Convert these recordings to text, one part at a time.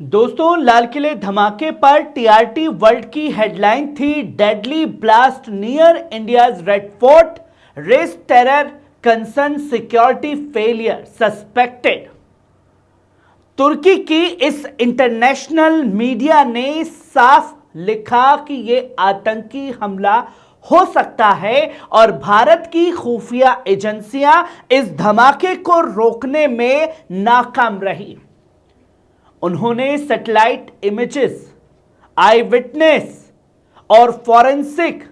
दोस्तों, लाल किले धमाके पर टीआरटी वर्ल्ड की हेडलाइन थी deadly blast near India's red fort, raises terror concern security failure suspected. तुर्की की इस इंटरनेशनल मीडिया ने साफ लिखा कि यह आतंकी हमला हो सकता है और भारत की खुफिया एजेंसियां इस धमाके को रोकने में नाकाम रही। उन्होंने सैटेलाइट इमेजेस, आई विटनेस और फॉरेंसिक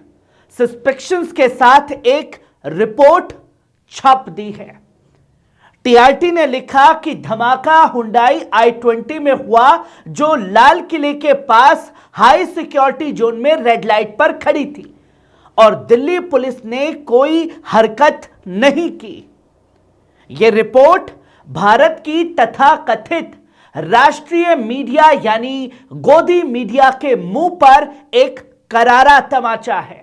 सस्पेक्शंस के साथ एक रिपोर्ट छाप दी है। टीआरटी ने लिखा कि धमाका हुंडई i20 में हुआ, जो लाल किले के पास हाई सिक्योरिटी जोन में रेड लाइट पर खड़ी थी और दिल्ली पुलिस ने कोई हरकत नहीं की। यह रिपोर्ट भारत की तथाकथित राष्ट्रीय मीडिया यानी गोदी मीडिया के मुंह पर एक करारा तमाचा है।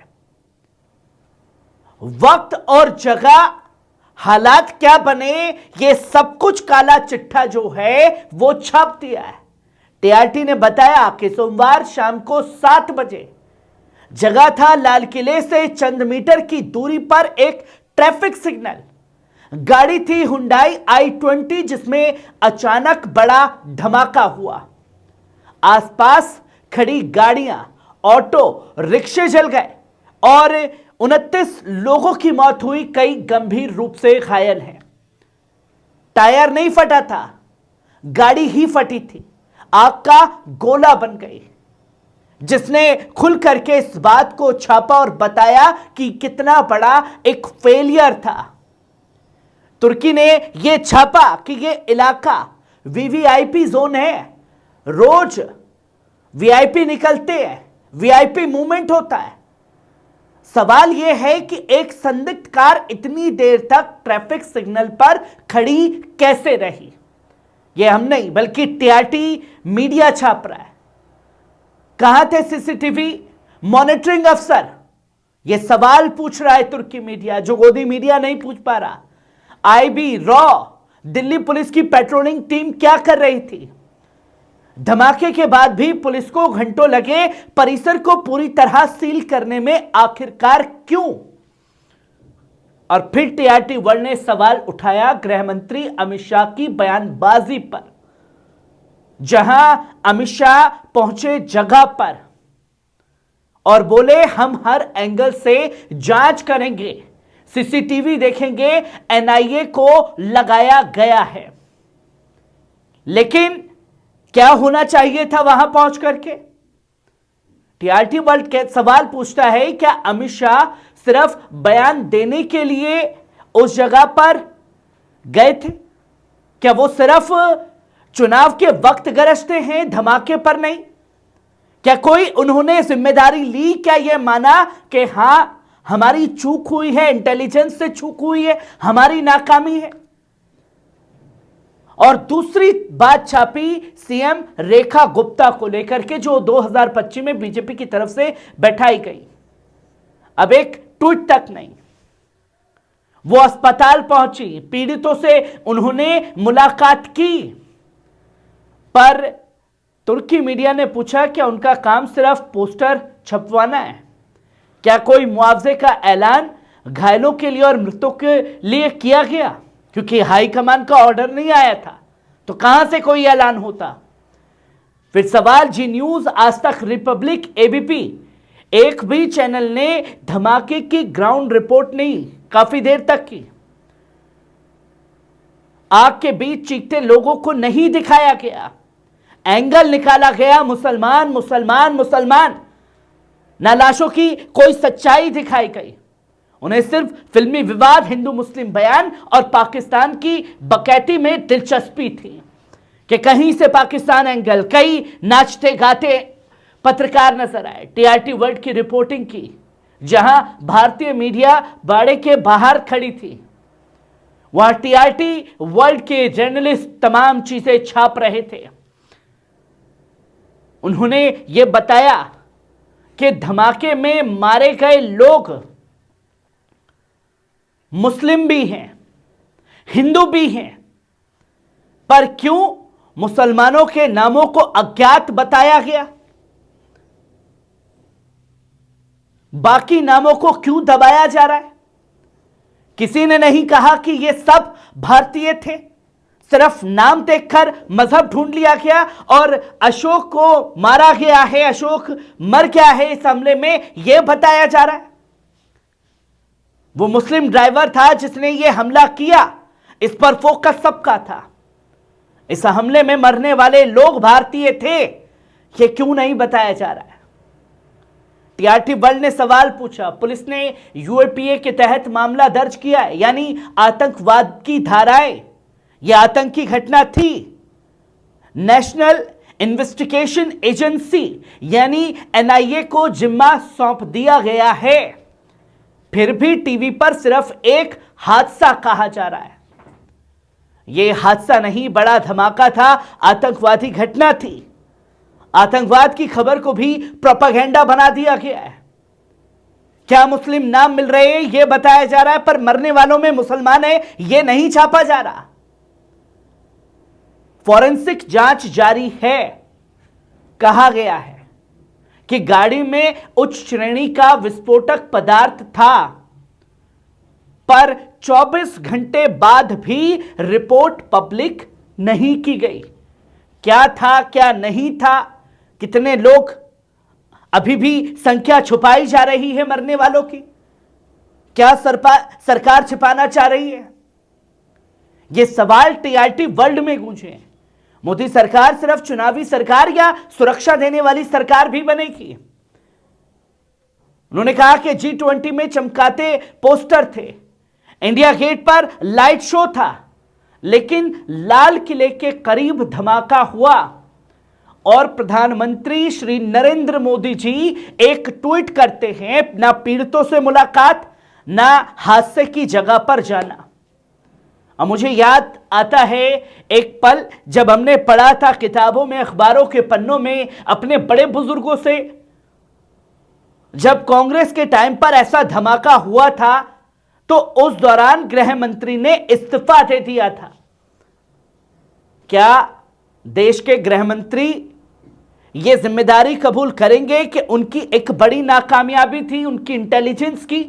वक्त और जगह, हालात क्या बने, यह सब कुछ काला चिट्ठा जो है वो छाप दिया है। टीआरटी ने बताया कि सोमवार शाम को 7 बजे जगह था लाल किले से चंद मीटर की दूरी पर एक ट्रैफिक सिग्नल। गाड़ी थी हुंडई i20 जिसमें अचानक बड़ा धमाका हुआ। आसपास खड़ी गाड़ियां, ऑटो, रिक्शे जल गए और 29 लोगों की मौत हुई, कई गंभीर रूप से घायल हैं। टायर नहीं फटा था, गाड़ी ही फटी थी। आग का गोला बन गई, जिसने खुल करके इस बात को छापा और बताया कि कितना बड़ा एक फेलियर था। तुर्की ने यह छापा कि यह इलाका वीवीआईपी जोन है, रोज वीआईपी निकलते हैं, वीआईपी मूवमेंट होता है। सवाल यह है कि एक संदिग्ध कार इतनी देर तक ट्रैफिक सिग्नल पर खड़ी कैसे रही। यह हम नहीं बल्कि टीआरटी मीडिया छाप रहा है। कहां थे सीसीटीवी मॉनिटरिंग अफसर, यह सवाल पूछ रहा है तुर्की मीडिया, जो गोदी मीडिया नहीं पूछ पा रहा। आईबी, रॉ, दिल्ली पुलिस की पेट्रोलिंग टीम क्या कर रही थी। धमाके के बाद भी पुलिस को घंटों लगे परिसर को पूरी तरह सील करने में, आखिरकार क्यों। और फिर टीआरटी वर्ल्ड ने सवाल उठाया गृह मंत्री अमित शाह की बयानबाजी पर, जहां अमित शाह पहुंचे जगह पर और बोले हम हर एंगल से जांच करेंगे, सीसीटीवी देखेंगे, एनआईए को लगाया गया है। लेकिन क्या होना चाहिए था वहां पहुंच करके। टीआरटी वर्ल्ड के सवाल पूछता है, क्या अमित शाह सिर्फ बयान देने के लिए उस जगह पर गए थे? क्या वो सिर्फ चुनाव के वक्त गरजते हैं, धमाके पर नहीं? क्या कोई उन्होंने जिम्मेदारी ली? क्या यह माना कि हां हमारी चूक हुई है, इंटेलिजेंस से चूक हुई है, हमारी नाकामी है? और दूसरी बात छापी सीएम रेखा गुप्ता को लेकर के, जो 2025 में बीजेपी की तरफ से बैठाई गई। अब एक ट्वीट तक नहीं, वो अस्पताल पहुंची, पीड़ितों से उन्होंने मुलाकात की, पर तुर्की मीडिया ने पूछा क्या उनका काम सिर्फ पोस्टर छपवाना है? क्या कोई मुआवजे का ऐलान घायलों के लिए और मृतकों के लिए किया गया? क्योंकि हाईकमान का ऑर्डर नहीं आया था, तो कहां से कोई ऐलान होता। फिर सवाल जी न्यूज, आज तक, रिपब्लिक, एबीपी, एक भी चैनल ने धमाके की ग्राउंड रिपोर्ट नहीं काफी देर तक की। आग के बीच चीखते लोगों को नहीं दिखाया गया, एंगल निकाला गया मुसलमान मुसलमान मुसलमान, ना लाशों की कोई सच्चाई दिखाई गई। उन्हें सिर्फ फिल्मी विवाद, हिंदू मुस्लिम बयान और पाकिस्तान की बकैती में दिलचस्पी थी कि कहीं से पाकिस्तान एंगल, कई नाचते गाते पत्रकार नजर आए। टीआरटी वर्ल्ड की रिपोर्टिंग की, जहां भारतीय मीडिया बाड़े के बाहर खड़ी थी, वहां टीआरटी वर्ल्ड के जर्नलिस्ट तमाम चीजें छाप रहे थे। उन्होंने यह बताया कि धमाके में मारे गए लोग मुस्लिम भी हैं, हिंदू भी हैं, पर क्यों मुसलमानों के नामों को अज्ञात बताया गया? बाकी नामों को क्यों दबाया जा रहा है? किसी ने नहीं कहा कि ये सब भारतीय थे, सिर्फ नाम देखकर मजहब ढूंढ लिया गया और अशोक को मारा गया है, अशोक मर गया है इस हमले में, यह बताया जा रहा है। वो मुस्लिम ड्राइवर था जिसने ये हमला किया, इस पर फोकस सबका था। इस हमले में मरने वाले लोग भारतीय थे, ये क्यों नहीं बताया जा रहा है? टीआरटी वर्ल्ड ने सवाल पूछा। पुलिस ने यूएपीए के तहत मामला दर्ज किया है, यानी आतंकवाद की धाराएं, यह आतंकी घटना थी। नेशनल इन्वेस्टिगेशन एजेंसी यानी एनआईए को जिम्मा सौंप दिया गया है। फिर भी टीवी पर सिर्फ एक हादसा कहा जा रहा है। यह हादसा नहीं, बड़ा धमाका था, आतंकवादी घटना थी। आतंकवाद की खबर को भी प्रोपेगेंडा बना दिया गया है। क्या मुस्लिम नाम मिल रहे हैं यह बताया जा रहा है, पर मरने वालों में मुसलमान है यह नहीं छापा जा रहा। फॉरेंसिक जांच जारी है। कहा गया है कि गाड़ी में उच्च श्रेणी का विस्फोटक पदार्थ था, पर 24 घंटे बाद भी रिपोर्ट पब्लिक नहीं की गई। क्या था, क्या नहीं था, कितने लोग, अभी भी संख्या छुपाई जा रही है मरने वालों की। क्या सरकार छिपाना चाह रही है? ये सवाल टीआरटी वर्ल्ड में गूंजे हैं। मोदी सरकार सिर्फ चुनावी सरकार या सुरक्षा देने वाली सरकार भी बनेगी? उन्होंने कहा कि G20 में चमकाते पोस्टर थे, इंडिया गेट पर लाइट शो था, लेकिन लाल किले के करीब धमाका हुआ और प्रधानमंत्री श्री नरेंद्र मोदी जी एक ट्वीट करते हैं, ना पीड़ितों से मुलाकात, ना हादसे की जगह पर जाना। अब मुझे याद आता है एक पल जब हमने पढ़ा था किताबों में, अखबारों के पन्नों में अपने बड़े बुजुर्गों से, जब कांग्रेस के टाइम पर ऐसा धमाका हुआ था तो उस दौरान गृह मंत्री ने इस्तीफा दे दिया था। क्या देश के गृह मंत्री यह जिम्मेदारी कबूल करेंगे कि उनकी एक बड़ी नाकामयाबी थी उनकी इंटेलिजेंस की?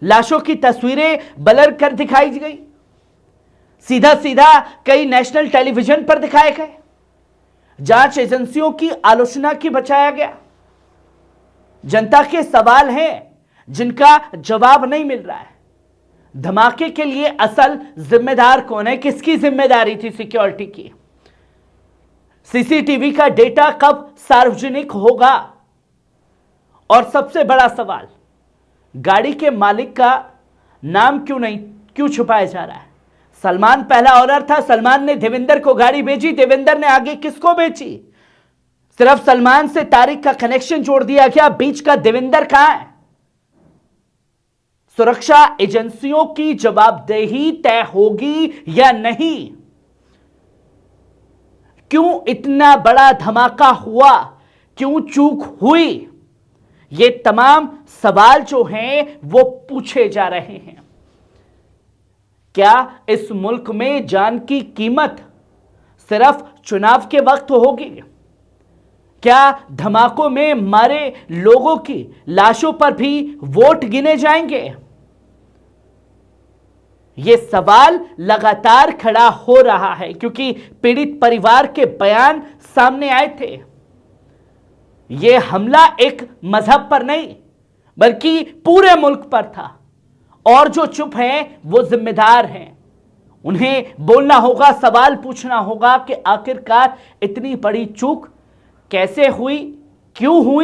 लाशों की तस्वीरें ब्लर कर दिखाई गई, सीधा सीधा कई नेशनल टेलीविजन पर दिखाए गए, जांच एजेंसियों की आलोचना की बचाया गया। जनता के सवाल हैं जिनका जवाब नहीं मिल रहा है। धमाके के लिए असल जिम्मेदार कौन है? किसकी जिम्मेदारी थी सिक्योरिटी की? सीसीटीवी का डेटा कब सार्वजनिक होगा? और सबसे बड़ा सवाल, गाड़ी के मालिक का नाम क्यों छुपाया जा रहा है? सलमान पहला ऑनर था, सलमान ने देवेंद्र को गाड़ी भेजी, देवेंद्र ने आगे किसको बेची? सिर्फ सलमान से तारिक का कनेक्शन जोड़ दिया गया, बीच का देवेंद्र कहां है? सुरक्षा एजेंसियों की जवाबदेही तय होगी या नहीं? क्यों इतना बड़ा धमाका हुआ? क्यों चूक हुई? ये तमाम सवाल जो हैं वो पूछे जा रहे हैं। क्या इस मुल्क में जान की कीमत सिर्फ चुनाव के वक्त होगी? क्या धमाकों में मारे लोगों की लाशों पर भी वोट गिने जाएंगे? यह सवाल लगातार खड़ा हो रहा है क्योंकि पीड़ित परिवार के बयान सामने आए थे। यह हमला एक मजहब पर नहीं बल्कि पूरे मुल्क पर था और जो चुप हैं वो जिम्मेदार हैं। उन्हें बोलना होगा, सवाल पूछना होगा कि आखिरकार इतनी बड़ी चूक कैसे हुई, क्यों हुई।